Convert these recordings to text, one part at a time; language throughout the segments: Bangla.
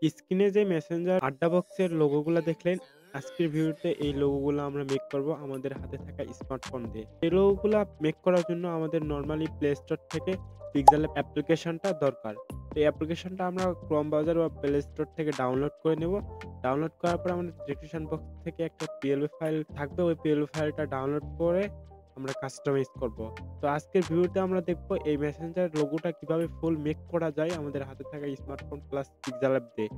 স্ক্রিনে যে মেসেঞ্জার আড্ডা বক্সের লোগোগুলা দেখলেন, আজকের ভিডিওতে এই লোগোগুলা আমরা মেক করব আমাদের হাতে থাকা স্মার্টফোন দিয়ে। এই লোগোগুলা মেক করার জন্য আমাদের নরমালি প্লে স্টোর থেকে পিক্সেল অ্যাপ্লিকেশনটা দরকার। তো এই অ্যাপ্লিকেশনটা আমরা ক্রোম ব্রাউজার বা প্লে স্টোর থেকে ডাউনলোড করে নেব। ডাউনলোড করার পর আমাদের ডেসক্রিপশন বক্স থেকে একটা পিএলবি ফাইল থাকবে। ওই পিএলবি ফাইলটা ডাউনলোড করে আমরা কাস্টমাইজ করব। তো আজকের ভিডিওতে আমরা দেখব এই মেসেঞ্জার লোগোটা কিভাবে ফুল মেক করা যায় আমাদের হাতে থাকা স্মার্টফোন প্লাস পিক্সেল অ্যাপ দিয়ে।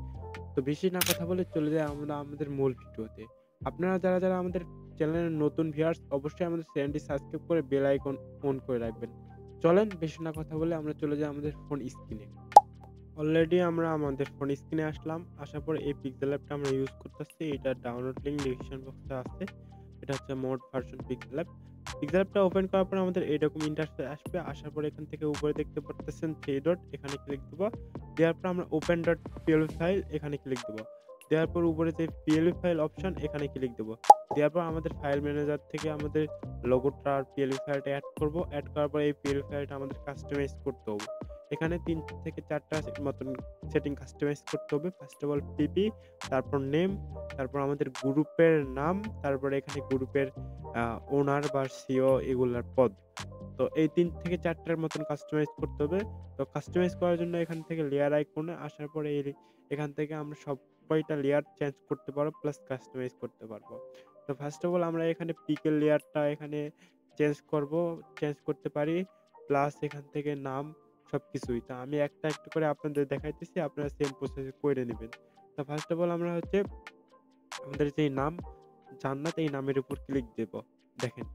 তো বেশি না কথা বলে চলে যাই আমরা আমাদের মূল ভিডিওতে। আপনারা যারা আমাদের চ্যানেলের নতুন ভিউয়ার্স অবশ্যই আমাদের চ্যানেলটি সাবস্ক্রাইব করে বেল আইকন অন করে রাখবেন। চলেন বেশি না কথা বলে আমরা চলে যাই আমাদের ফোন স্ক্রিনে। অলরেডি আমরা আমাদের ফোন স্ক্রিনে আসলাম। আসার পর এই পিক্সেল অ্যাপটা আমরা ইউজ করতেছি। এটার ডাউনলোড লিংক ডেসক্রিপশন বক্সে আছে। এটা হচ্ছে mode version pixel app. Pixel অ্যাপটা ওপেন করার পর আমাদের এরকম ইন্টারফেস আসবে। আসার পর এখান থেকে উপরে দেখতে পারতেছেন 3 ডট, এখানে ক্লিক দিব। দেওয়ার পর আমরা ওপেন ডট পিএলবি ফাইল এখানে ক্লিক দিব। দেওয়ার পর উপরে যে পিএলবি ফাইল অপশন এখানে ক্লিক দেব। দেওয়ার পর আমাদের ফাইল ম্যানেজার থেকে আমাদের লোগোটা আর পিএলবি ফাইলটা এড করব। এড করার পর এই পিএলবি ফাইলটা আমাদের কাস্টমাইজ করতে হবে। এখানে ৩ থেকে ৪ টা মতন সেটিং কাস্টমাইজ করতে হবে। ফার্স্ট অফ অল পিপি, তারপর নেম, তারপর আমাদের গ্রুপের নাম, তারপরে এখানে গ্রুপের ওনার বা সিও এগুলার পদ। তো এই ৩ থেকে ৪ টার মতন কাস্টমাইজ করতে হবে। তো কাস্টমাইজ করার জন্য এখান থেকে লেয়ার আইকনে আসার পরে এখান থেকে আমরা কয়টা লেয়ার চেঞ্জ করতে পারবো প্লাস কাস্টমাইজ করতে পারবো। তো ফার্স্ট অফ অল আমরা এখানে পিকের লেয়ারটা এখানে চেঞ্জ করব, চেঞ্জ করতে পারি। প্লাস এখান থেকে নাম সবকিছুই। তো আমি একটা একটু করে আপনাদের দেখাইতেছি, আপনারা সেম প্রসেসে কইরে নিবেন। তো ফার্স্ট অফ অল আমরা হচ্ছে আমাদের যেই নাম জান্নাত, এই নামের উপর ক্লিক দেব। দেখেন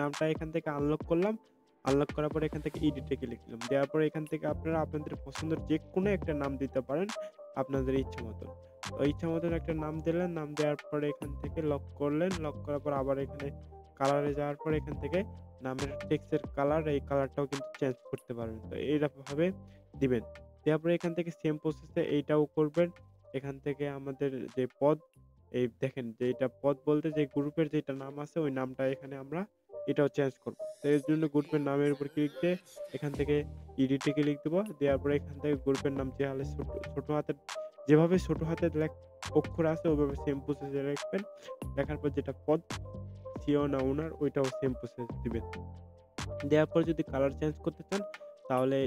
নামটা এখান থেকে আনলক করলাম। আনলক করার পরে এখান থেকে এডিটে ক্লিক দিলাম। দেওয়ার পরে এখান থেকে আপনারা আপনাদের পছন্দের যেকোনো একটা নাম দিতে পারেন আপনাদের ইচ্ছা মতন। তো ইচ্ছা মতন একটা নাম দিলেন। নাম দেওয়ার পরে এখান থেকে লক করলেন। লক করার পর আবার এখানে কালারে যাওয়ার পরে এখান থেকে নামের টেক্সটের কালার, এই কালারটাও কিন্তু চেঞ্জ করতে পারবেন। তো এইরকমভাবে দিবেন। দেওয়ার পরে এখান থেকে সেম প্রসেসে এইটাও করবেন। এখান থেকে আমাদের যে পদ, এই দেখেন যে এটা পদ বলতে যে গ্রুপের যেটা নাম আছে ওই নামটা এখানে আমরা এটাও চেঞ্জ করব। তো এর জন্য গ্রুপের নামের উপর ক্লিক দিয়ে এখান থেকে এডিটে ক্লিক দেব। দেওয়ার পরে এখান থেকে গ্রুপের নাম যে হালে ছোট হাতের, যেভাবে ছোট হাতের অক্ষর আছে ওইভাবে সেম প্রসেসে লিখবেন। লেখার পর যেটা পদ, সিও না ওনার, ওইটাও সেম প্রসেস দিবেন। দেওয়ার পর যদি কালার চেঞ্জ করতে চান তাহলে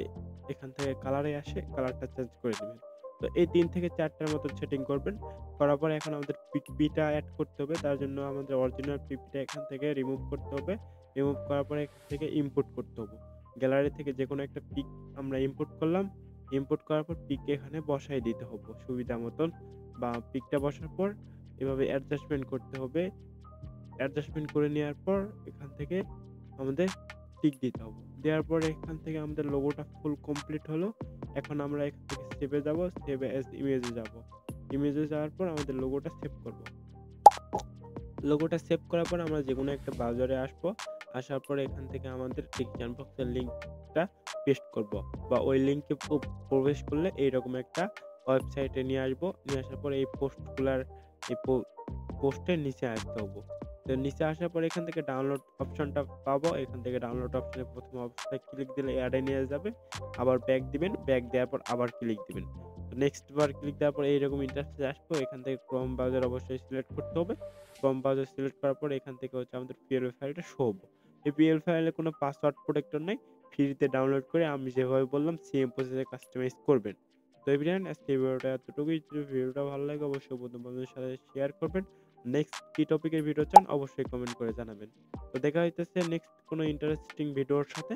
এখান থেকে কালারে আসে কালারটা চেঞ্জ করে দিবেন। তো এই ৩ থেকে ৪ টার মতো সেটিং করবেন। করার পরে এখন আমাদের পিপিটা এড করতে হবে। তার জন্য আমাদের অরিজিনাল পিপিটা এখান থেকে রিমুভ করতে হবে। রিমুভ করার পরে এখান থেকে ইম্পোর্ট করতে হবে। গ্যালারি থেকে যেকোনো একটা পিক আমরা ইম্পোর্ট করলাম। ইম্পোর্ট করার পর পিক এখানে বসায় দিতে হবে সুবিধা মতন, বা পিকটা বসার পর এভাবে অ্যাডজাস্টমেন্ট করতে হবে। অ্যাডজাস্টমেন্ট করে নেওয়ার পর এখান থেকে আমাদের টিক দিতে হবে। দেওয়ার পরে এখান থেকে আমাদের লোগোটা ফুল কমপ্লিট হলো। এখন আমরা এখান থেকে সেভে যাব, সেভ অ্যাজ ইমেজে যাব। ইমেজে যাওয়ার পর আমাদের লোগোটা সেভ করব। লোগোটা সেভ করার পর আমরা যেকোনো একটা ব্রাউজারে আসবো। আসার পরে এখান থেকে আমাদের ডিসক্রিপশন বক্সের লিংকটা পেস্ট করব, বা ওই লিংকে প্রবেশ করলে এইরকম একটা ওয়েবসাইটে নিয়ে আসবো। নিয়ে আসার পরে এই পোস্টগুলার এই পোস্টের নিচে আসতে হবে। তো নিচে আসার পরে এখান থেকে ডাউনলোড অপশনটা পাবো। এখান থেকে ডাউনলোড অপশনে প্রথম অবস্থায় ক্লিক দিলে অ্যাডে নিয়ে যাবে। আবার ব্যাক দিবেন, ব্যাক দেওয়ার পর আবার ক্লিক দিবেন। তো নেক্সট বার ক্লিক দেওয়ার পর এইরকম ইন্টারফেস আসবো। এখান থেকে ক্রোম ব্রাউজার অবশ্যই সিলেক্ট করতে হবে। ক্রোম ব্রাউজার সিলেক্ট করার পর এখান থেকে হচ্ছে আমাদের পিএলবি ফাইলটা শো হবে। এই পিএলবি ফাইলে কোনো পাসওয়ার্ড প্রোটেক্টর নাই। ফ্রিতে ডাউনলোড করে আমি যেভাবে বললাম সেম প্রসেসে কাস্টমাইজ করবেন। তো এভরিওয়ান, আজকে এই ভিডিওটা এতটুকুই। যদি ভিডিওটা ভালো লাগে অবশ্যই বন্ধু-বান্ধবের সাথে শেয়ার করবেন। নেক্সট কি টপিকের ভিডিও চান অবশ্যই কমেন্ট করে জানাবেন। তো দেখা হইতেছে নেক্সট কোনো ইন্টারেস্টিং ভিডিওর সাথে।